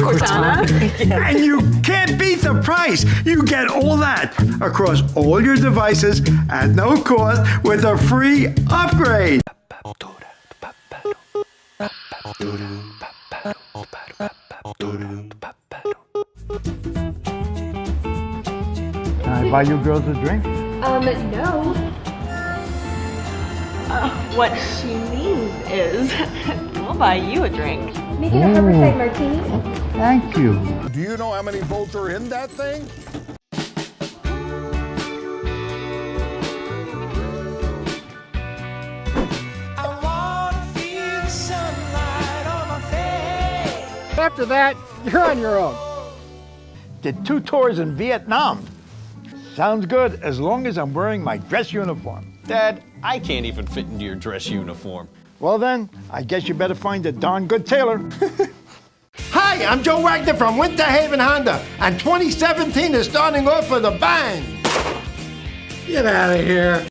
Cortana. And you can't beat the price. You get all that across all your devices at no cost with a free upgrade. Can I buy you girls a drink? No. What she means is, we'll buy you a drink. Make it a Harborside martini. Thank you. Do you know how many volts are in that thing? After that, you're on your own. Did 2 tours in Vietnam. Sounds good as long as I'm wearing my dress uniform. Dad, I can't even fit into your dress uniform. Well then, I guess you better find a darn good tailor. Hi, I'm Joe Wagner from Winter Haven Honda, and 2017 is starting off with a bang. Get out of here.